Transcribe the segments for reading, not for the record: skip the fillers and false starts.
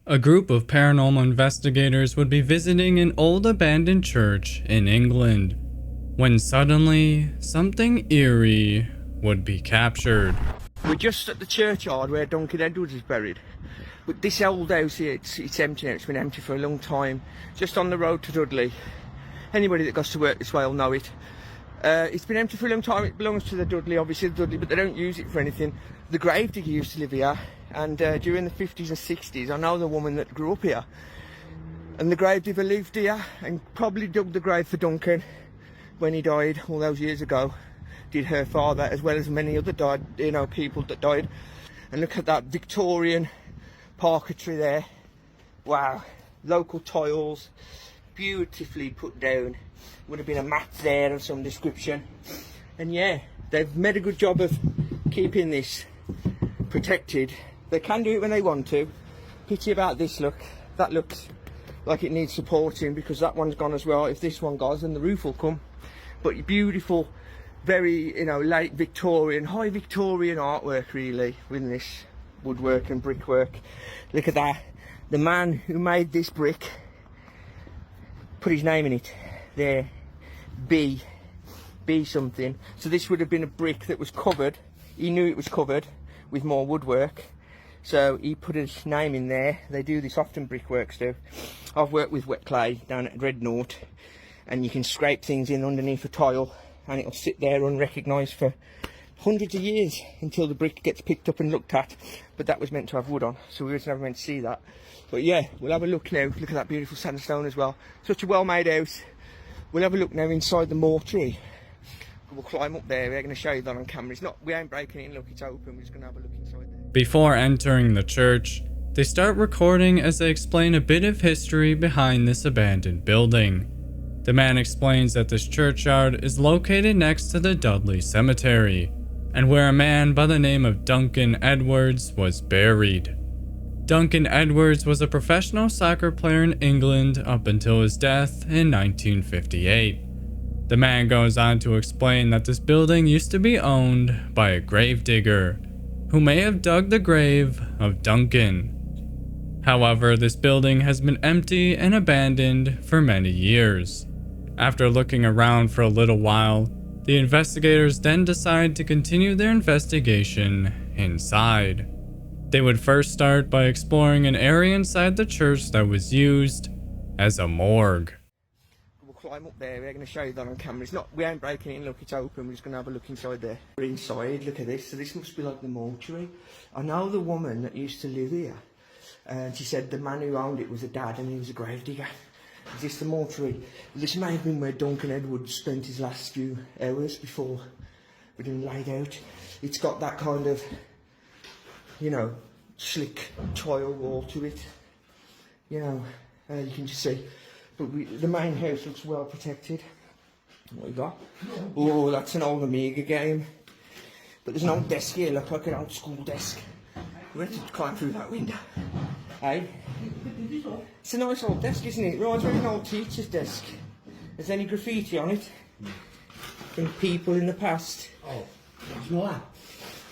A group of paranormal investigators would be visiting an old abandoned church in England, when suddenly something eerie would be captured. We're just at the churchyard where Duncan Edwards is buried. But this old house here, it's empty now. It's been empty for a long time. Just on the road to Dudley. Anybody that goes to work this way will know it. It's been empty for a long time. It belongs to the Dudley, obviously the Dudley, but they don't use it for anything. The gravedigger used to live here, and during the 50s and 60s, I know the woman that grew up here. And the gravedigger lived here and probably dug the grave for Duncan when he died all those years ago. Did her father, as well as many other people that died. And look at that Victorian parquetry there. Wow, local tiles, beautifully put down. Would have been a mat there of some description. And yeah, they've made a good job of keeping this protected. They can do it when they want to. Pity about this look. That looks like it needs supporting because that one's gone as well. If this one goes, then the roof will come. But beautiful, very, late Victorian, high Victorian artwork really, with this woodwork and brickwork. Look at that. The man who made this brick put his name in it there. B something. So this would have been a brick that was covered. He knew it was covered with more woodwork, so he put his name in there. They do this often, brickworks do. I've worked with wet clay down at Dreadnought, and you can scrape things in underneath a tile and it'll sit there unrecognised for hundreds of years until the brick gets picked up and looked at. But that was meant to have wood on, so we was never meant to see that. But yeah, we'll have a look now. Look at that beautiful sandstone as well. Such a well made house. We'll have a look now inside the mortuary. We'll climb up there. We're going to show you that on camera. We ain't breaking it in. Look, it's open. We're just going to have a look inside there. Before entering the church, they start recording as they explain a bit of history behind this abandoned building. The man explains that this churchyard is located next to the Dudley Cemetery, and where a man by the name of Duncan Edwards was buried. Duncan Edwards was a professional soccer player in England up until his death in 1958. The man goes on to explain that this building used to be owned by a gravedigger, who may have dug the grave of Duncan. However, this building has been empty and abandoned for many years. After looking around for a little while, the investigators then decide to continue their investigation inside. They would first start by exploring an area inside the church that was used as a morgue. We'll climb up there. We're going to show you that on camera. We ain't breaking it in. Look, it's open. We're just going to have a look inside there. We're inside. Look at this. So this must be like the mortuary. I know the woman that used to live here, and she said the man who owned it was a dad and he was a gravedigger. Is this the mortuary? This may have been where Duncan Edwards spent his last few hours before being laid out. It's got that kind of, slick tile wall to it. You can just see. But the main house looks well protected. What we got? Oh, that's an old Amiga game. But there's an old desk here, look like an old school desk. We have to climb through that window. Hey? It's a nice old desk, isn't it? Reminds me of an old teacher's desk. Is there any graffiti on it? From people in the past? Oh, smell that?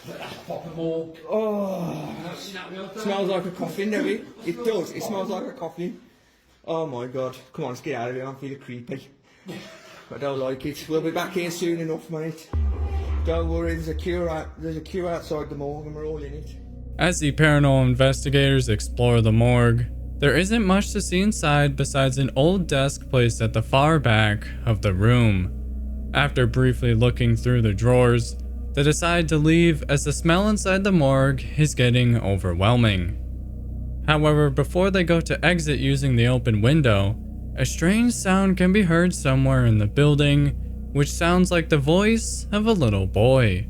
That's proper morgue. Oh, it smells like a coffin, doesn't it? It does, it smells like a coffin. Oh my god, come on, let's get out of here, I'm feeling creepy. I don't like it. We'll be back here soon enough, mate. Don't worry, there's a queue outside the morgue and we're all in it. As the paranormal investigators explore the morgue, there isn't much to see inside besides an old desk placed at the far back of the room. After briefly looking through the drawers, they decide to leave as the smell inside the morgue is getting overwhelming. However, before they go to exit using the open window, a strange sound can be heard somewhere in the building, which sounds like the voice of a little boy.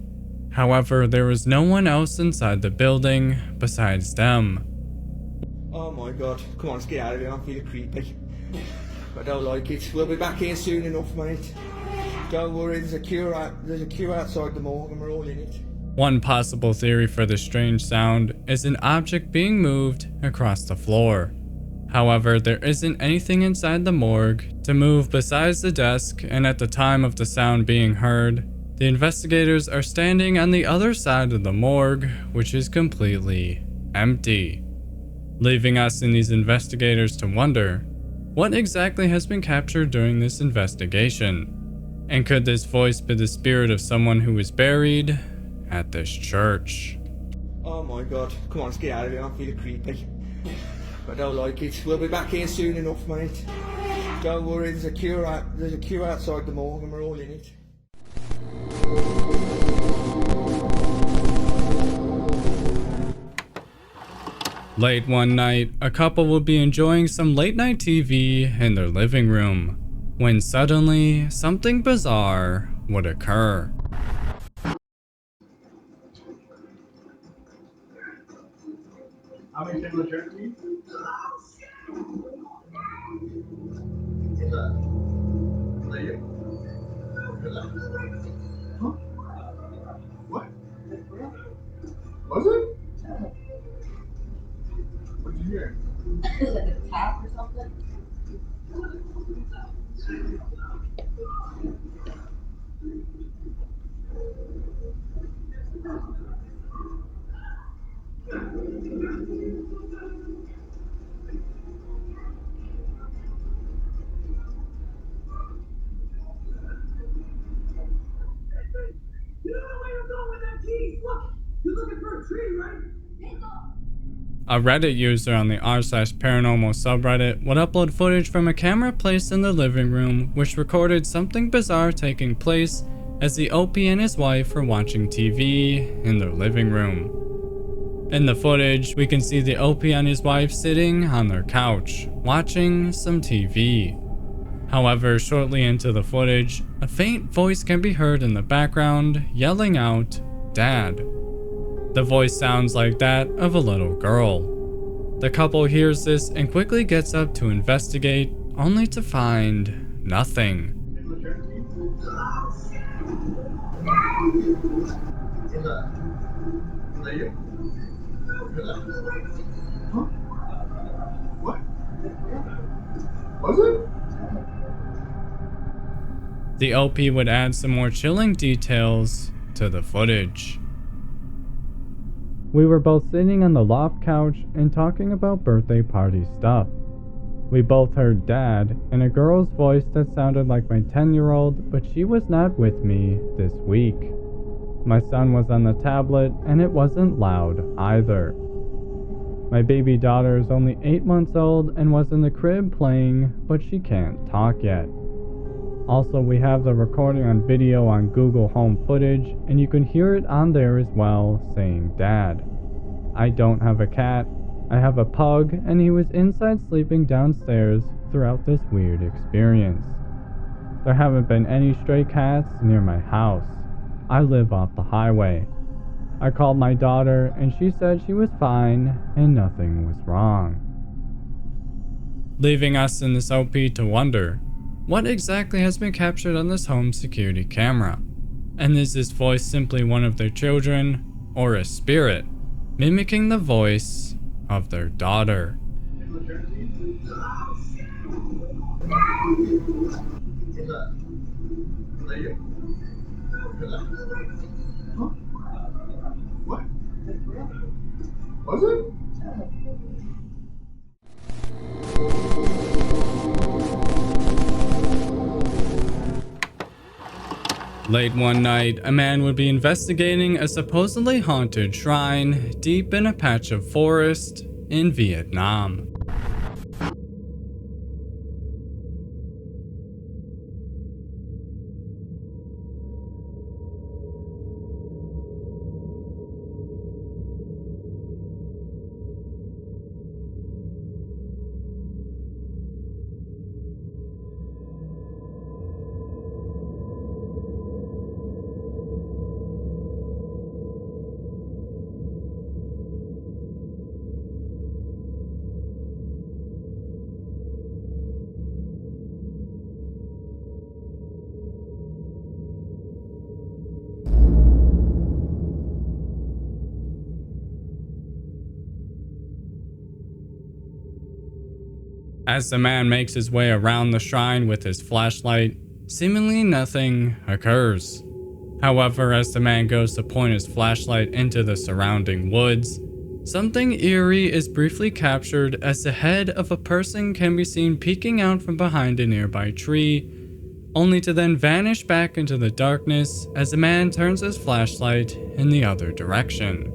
However, there was no one else inside the building besides them. Oh my god, come on, let's get out of here, I'm feeling creepy. I don't like it. We'll be back here soon enough, mate. Don't worry, there's a queue outside the morgue and we're all in it. One possible theory for the strange sound is an object being moved across the floor. However, there isn't anything inside the morgue to move besides the desk, and at the time of the sound being heard, the investigators are standing on the other side of the morgue, which is completely empty. leaving us and these investigators to wonder what exactly has been captured during this investigation. And could this voice be the spirit of someone who was buried at this church? Oh my god, come on, let's get out of here, I'm feeling creepy. I don't like it. We'll be back here soon enough, mate. Don't worry, there's a queue outside the morgue and we're all in it. Late one night, a couple would be enjoying some late night TV in their living room, when suddenly something bizarre would occur. How many people in church meet? What's that? Is that you? Who's that? Huh? What? Was it? What did you hear? Like a tap or something? You know where I'm going with that key? Look, you're looking for a tree, right? A Reddit user on the r/paranormal subreddit would upload footage from a camera placed in the living room which recorded something bizarre taking place as the OP and his wife were watching TV in their living room. In the footage, we can see the OP and his wife sitting on their couch, watching some TV. However, shortly into the footage, a faint voice can be heard in the background yelling out, "Dad." The voice sounds like that of a little girl. The couple hears this and quickly gets up to investigate, only to find nothing. What's that? Is that you? Who's that? Huh? What? Was it? The OP would add some more chilling details to the footage. We were both sitting on the loft couch and talking about birthday party stuff. We both heard Dad and a girl's voice that sounded like my 10-year-old, but she was not with me this week. My son was on the tablet and it wasn't loud either. My baby daughter is only 8 months old and was in the crib playing, but she can't talk yet. Also, we have the recording on video on Google Home footage, and you can hear it on there as well, saying Dad. I don't have a cat, I have a pug, and he was inside sleeping downstairs throughout this weird experience. There haven't been any stray cats near my house. I live off the highway. I called my daughter, and she said she was fine and nothing was wrong. Leaving us in this OP to wonder, what exactly has been captured on this home security camera? And is this voice simply one of their children, or a spirit, mimicking the voice of their daughter? What's that? Is that you? Who's that? Huh? What? Was it? Late one night, a man would be investigating a supposedly haunted shrine deep in a patch of forest in Vietnam. As the man makes his way around the shrine with his flashlight, seemingly nothing occurs. However, as the man goes to point his flashlight into the surrounding woods, something eerie is briefly captured as the head of a person can be seen peeking out from behind a nearby tree, only to then vanish back into the darkness as the man turns his flashlight in the other direction.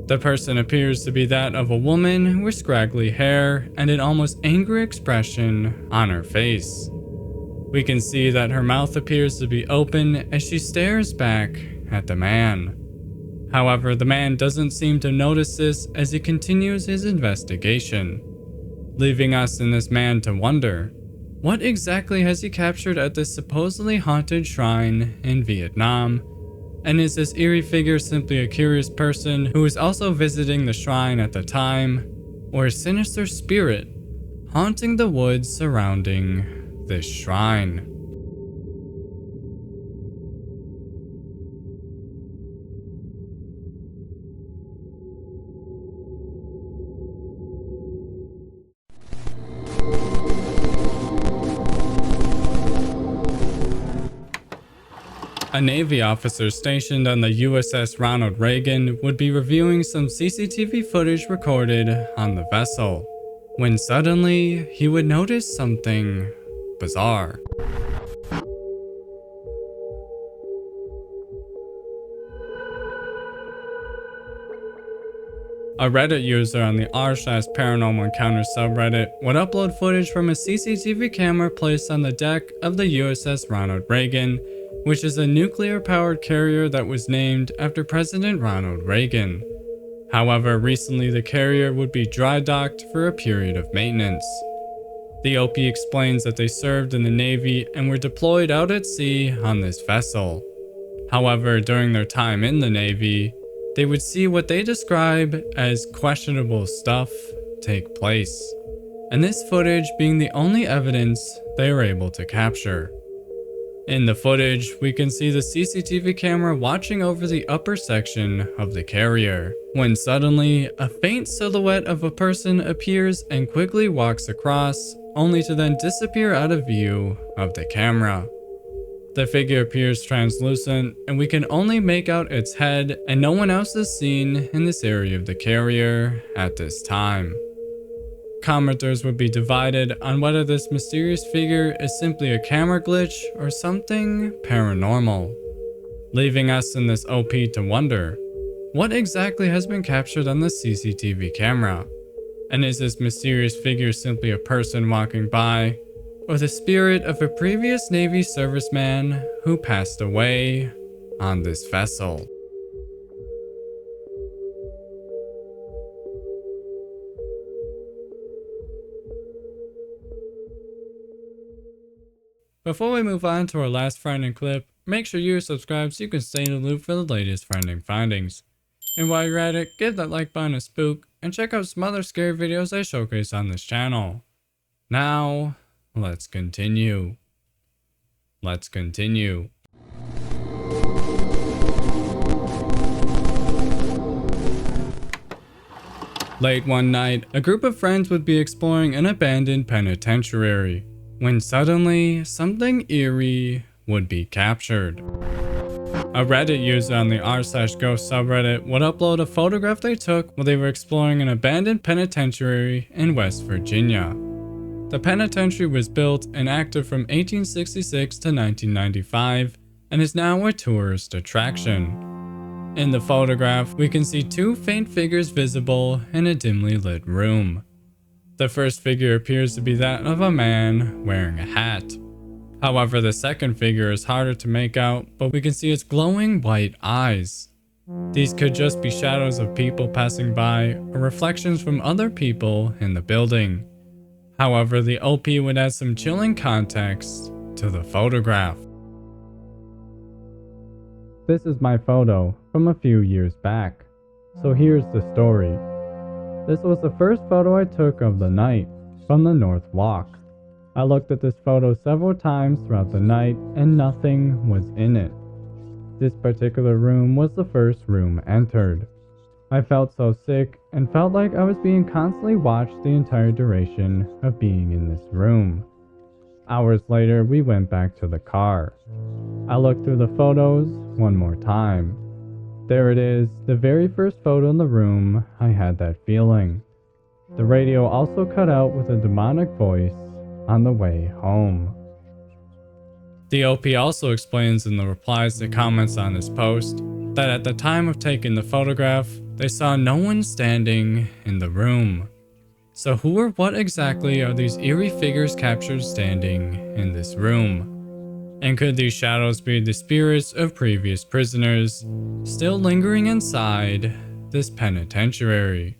The person appears to be that of a woman with scraggly hair and an almost angry expression on her face. We can see that her mouth appears to be open as she stares back at the man. However, the man doesn't seem to notice this as he continues his investigation, leaving us and this man to wonder, what exactly has he captured at this supposedly haunted shrine in Vietnam? And is this eerie figure simply a curious person who is also visiting the shrine at the time, or a sinister spirit haunting the woods surrounding this shrine? A Navy officer stationed on the USS Ronald Reagan would be reviewing some CCTV footage recorded on the vessel, when suddenly he would notice something bizarre. A Reddit user on the r/paranormal encounters subreddit would upload footage from a CCTV camera placed on the deck of the USS Ronald Reagan, which is a nuclear-powered carrier that was named after President Ronald Reagan. However, recently the carrier would be dry docked for a period of maintenance. The OP explains that they served in the Navy and were deployed out at sea on this vessel. However, during their time in the Navy, they would see what they describe as questionable stuff take place, and this footage being the only evidence they were able to capture. In the footage, we can see the CCTV camera watching over the upper section of the carrier, when suddenly a faint silhouette of a person appears and quickly walks across, only to then disappear out of view of the camera. The figure appears translucent, and we can only make out its head, and no one else is seen in this area of the carrier at this time. Commenters would be divided on whether this mysterious figure is simply a camera glitch or something paranormal, leaving us in this OP to wonder, what exactly has been captured on the CCTV camera? And is this mysterious figure simply a person walking by, or the spirit of a previous Navy serviceman who passed away on this vessel? Before we move on to our last frightening clip, make sure you're subscribed so you can stay in the loop for the latest frightening findings. And while you're at it, give that like button a spook and check out some other scary videos I showcase on this channel. Now, let's continue. Let's continue. Late one night, a group of friends would be exploring an abandoned penitentiary, when suddenly something eerie would be captured. A Reddit user on the r/ghost subreddit would upload a photograph they took while they were exploring an abandoned penitentiary in West Virginia. The penitentiary was built and active from 1866 to 1995 and is now a tourist attraction. In the photograph, we can see two faint figures visible in a dimly lit room. The first figure appears to be that of a man wearing a hat. However, the second figure is harder to make out, but we can see its glowing white eyes. These could just be shadows of people passing by or reflections from other people in the building. However, the OP would add some chilling context to the photograph. This is my photo from a few years back. So here's the story. This was the first photo I took of the night from the North Walk. I looked at this photo several times throughout the night and nothing was in it. This particular room was the first room entered. I felt so sick and felt like I was being constantly watched the entire duration of being in this room. Hours later, we went back to the car. I looked through the photos one more time. There it is, the very first photo in the room. I had that feeling. The radio also cut out with a demonic voice on the way home. The OP also explains in the replies to comments on this post that at the time of taking the photograph, they saw no one standing in the room. So who or what exactly are these eerie figures captured standing in this room? And could these shadows be the spirits of previous prisoners still lingering inside this penitentiary?